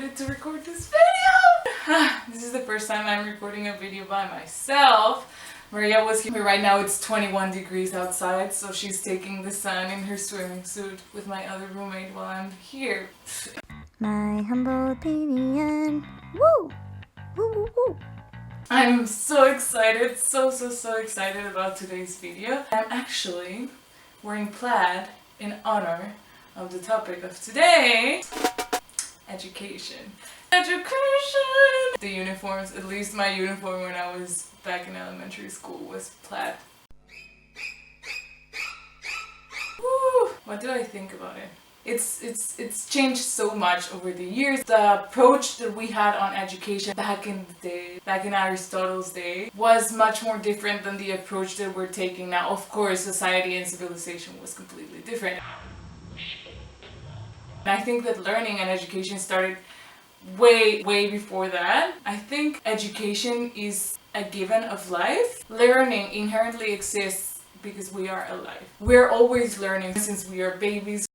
decided to record this video. This is the first time I'm recording a video by myself. Maria was here. Right now it's 21 degrees outside, so she's taking the sun in her swimming suit with my other roommate while I'm here. My humble opinion. Woo! Woo woo woo! I'm so excited, so excited about today's video. I'm actually wearing plaid in honor of the topic of today, education. Education! The uniforms, at least my uniform when I was back in elementary school was plaid. Woo! What do I think about it? It's changed so much over the years. The approach that we had on education back in the day, back in Aristotle's day, was much more different than the approach that we're taking now. Of course, society and civilization was completely different. And I think that learning and education started way before that. I think education is a given of life. Learning inherently exists because we are alive. We're always learning since we are babies.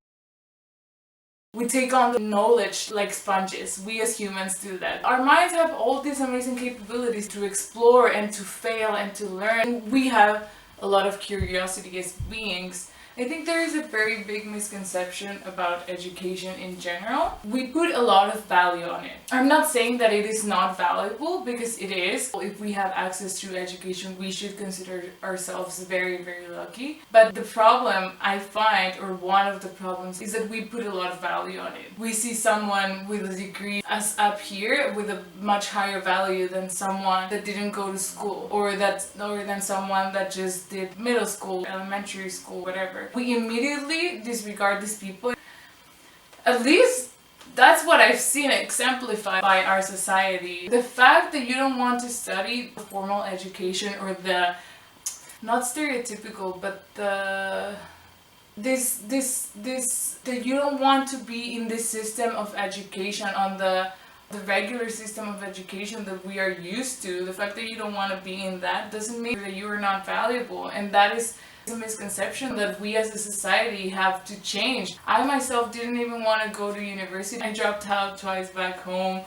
We take on the knowledge like sponges. We as humans do that. Our minds have all these amazing capabilities to explore and to fail and to learn. We have a lot of curiosity as beings. I think there is a very big misconception about education in general. We put a lot of value on it. I'm not saying that it is not valuable, because it is. If we have access to education, we should consider ourselves very lucky. But the problem I find, or one of the problems, is that we put a lot of value on it. We see someone with a degree as up here with a much higher value than someone that didn't go to school, or than someone that just did middle school, elementary school, whatever. We immediately disregard these people. At least that's what I've seen exemplified by our society. The fact that you don't want to study formal education, or the, not stereotypical, but that you don't want to be in this system of education, on the regular system of education that we are used to. The fact that you don't want to be in that doesn't mean that you are not valuable, and that is a misconception that we as a society have to change. I myself didn't even want to go to university. I dropped out twice back home.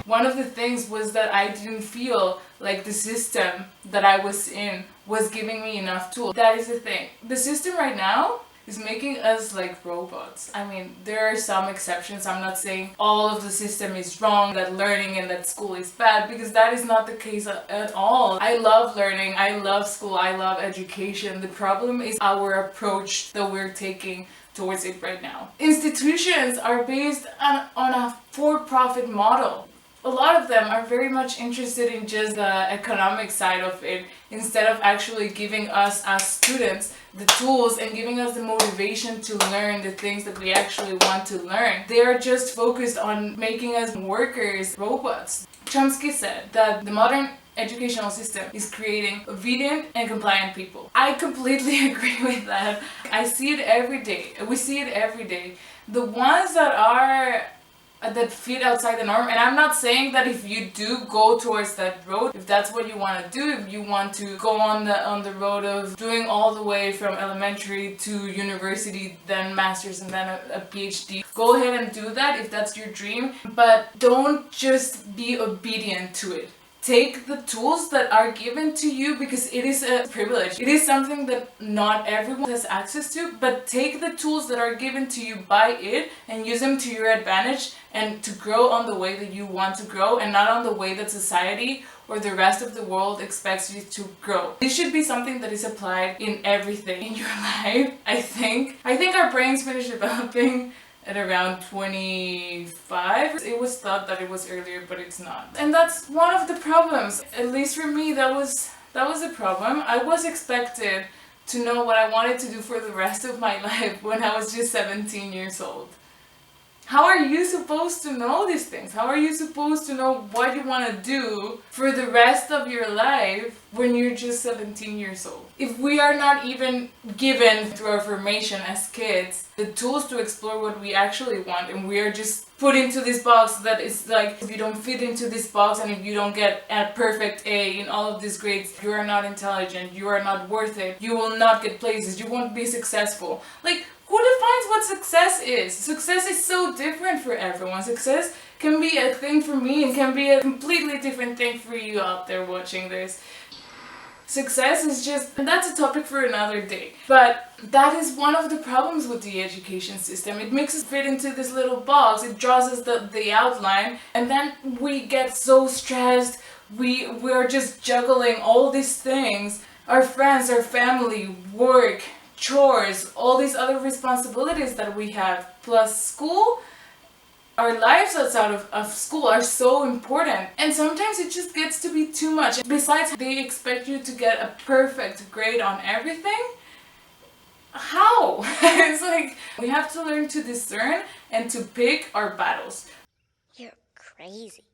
One of the things was that I didn't feel like the system that I was in was giving me enough tools. That is the thing. The system right now is making us like robots. I mean, there are some exceptions. I'm not saying all of the system is wrong, that learning and that school is bad, because that is not the case at all. I love learning, I love school, I love education. The problem is our approach that we're taking towards it right now. Institutions are based on a for-profit model. A lot of them are very much interested in just the economic side of it, instead of actually giving us as students the tools and giving us the motivation to learn the things that we actually want to learn. They are just focused on making us workers, robots. Chomsky said that the modern educational system is creating obedient and compliant people. I completely agree with that. I see it every day. We see it every day. The ones that fit outside the norm, and I'm not saying that if you do go towards that road, if that's what you want to do, if you want to go on the road of doing all the way from elementary to university, then master's, and then a PhD, go ahead and do that if that's your dream, but don't just be obedient to it. Take the tools that are given to you, because it is a privilege. It is something that not everyone has access to, but take the tools that are given to you by it and use them to your advantage, and to grow on the way that you want to grow, and not on the way that society or the rest of the world expects you to grow. This should be something that is applied in everything in your life, I think. I think our brains finish developing at around 25. It was thought that it was earlier, but it's not. And that's one of the problems. At least for me, that was a problem. I was expected to know what I wanted to do for the rest of my life when I was just 17 years old. How are you supposed to know these things? How are you supposed to know what you want to do for the rest of your life when you're just 17 years old? If we are not even given through our formation as kids the tools to explore what we actually want, and we are just put into this box that is like, if you don't fit into this box and if you don't get a perfect A in all of these grades, you are not intelligent, you are not worth it, you will not get places, you won't be successful. Like, who defines what success is? Success is so different for everyone. Success can be a thing for me and can be a completely different thing for you out there watching this. Success is just, and that's a topic for another day. But that is one of the problems with the education system. It makes us fit into this little box, it draws us the outline, and then we get so stressed, we're just juggling all these things. Our friends, our family, work, chores, all these other responsibilities that we have, plus school. Our lives outside of school are so important, and sometimes it just gets to be too much. Besides, they expect you to get a perfect grade on everything. How? It's like, we have to learn to discern and to pick our battles. You're crazy.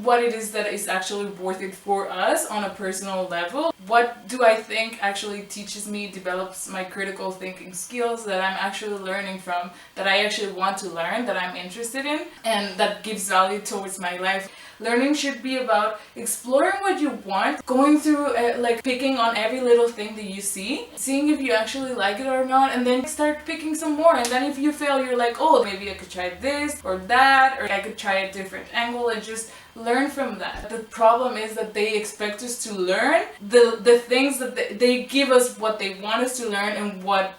What it is that is actually worth it for us on a personal level. What do I think actually teaches me, develops my critical thinking skills that I'm actually learning from, that I actually want to learn, that I'm interested in, and that gives value towards my life. Learning should be about exploring what you want, going through like picking on every little thing that you see, seeing if you actually like it or not, and then start picking some more. And then if you fail, you're like, oh, maybe I could try this or that, or I could try a different angle, and just learn from that. The problem is that they expect us to learn the things that they give us what they want us to learn, and what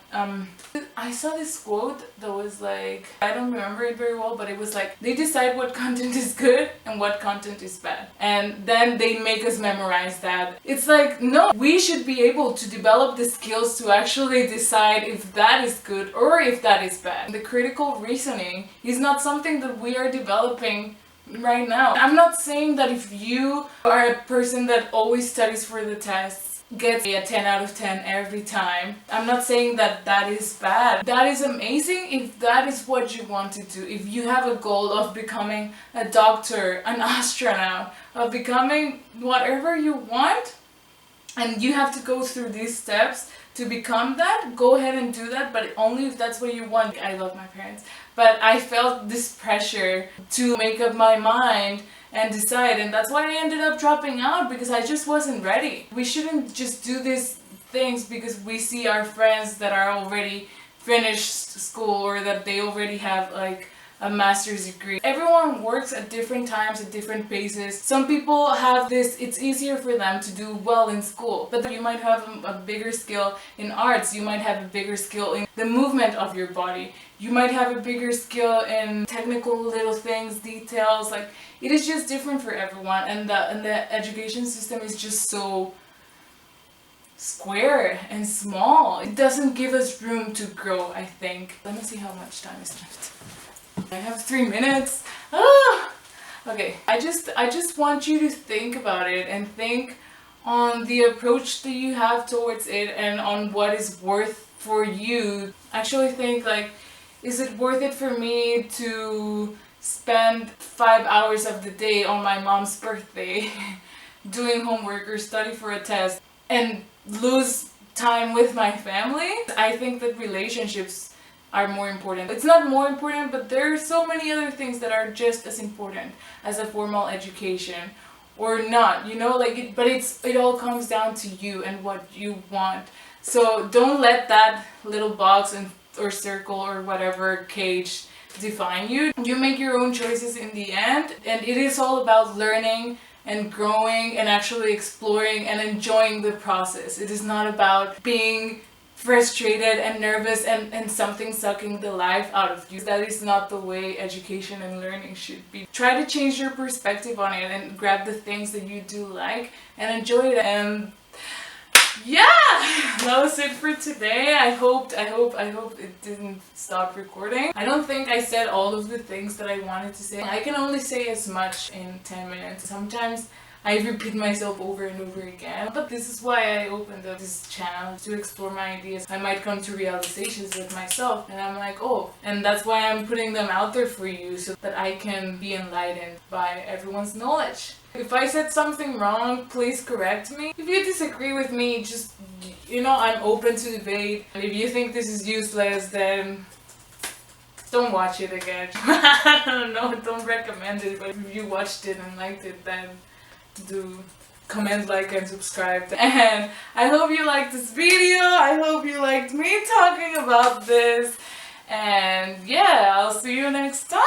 I saw this quote that was like, I don't remember it very well, but it was like, they decide what content is good and what content is bad, and then they make us memorize that. It's like, no, we should be able to develop the skills to actually decide if that is good or if that is bad. The critical reasoning is not something that we are developing right now. I'm not saying that if you are a person that always studies for the tests, gets a 10 out of 10 every time, I'm not saying that that is bad. That is amazing if that is what you want to do. If you have a goal of becoming a doctor, an astronaut, of becoming whatever you want, and you have to go through these steps to become that, go ahead and do that, but only if that's what you want. I love my parents, but I felt this pressure to make up my mind and decide, and that's why I ended up dropping out, because I just wasn't ready. We shouldn't just do these things because we see our friends that are already finished school, or that they already have like a master's degree. Everyone works at different times, at different paces. Some people have this, it's easier for them to do well in school, but you might have a bigger skill in arts, you might have a bigger skill in the movement of your body, you might have a bigger skill in technical little things, details. Like, it is just different for everyone, and the education system is just so square and small. It doesn't give us room to grow, I think. Let me see how much time is left. I have 3 minutes. Okay, I just want you to think about it, and think on the approach that you have towards it, and on what is worth for you. Actually think, like, is it worth it for me to spend 5 hours of the day on my mom's birthday doing homework or study for a test and lose time with my family? I think that relationships are more important. It's not more important, but there are so many other things that are just as important as a formal education, or not, you know, like but it all comes down to you and what you want. So don't let that little box or circle or whatever cage define you. You make your own choices in the end, and it is all about learning and growing and actually exploring and enjoying the process. It is not about being frustrated and nervous and something sucking the life out of you. That is not the way education and learning should be. Try to change your perspective on it and grab the things that you do like and enjoy it. And yeah, that was it for today. I hope it didn't stop recording. I don't think I said all of the things that I wanted to say. I can only say as much in 10 minutes. Sometimes I repeat myself over and over again. But this is why I opened up this channel, to explore my ideas. I might come to realizations with myself, and I'm like, oh, and that's why I'm putting them out there for you, so that I can be enlightened by everyone's knowledge. If I said something wrong, please correct me. If you disagree with me, just, I'm open to debate. And if you think this is useless, then don't watch it again. I don't know, don't recommend it, but if you watched it and liked it, then do comment, like, and subscribe. And I hope you liked this video. I hope you liked me talking about this. And yeah, I'll see you next time.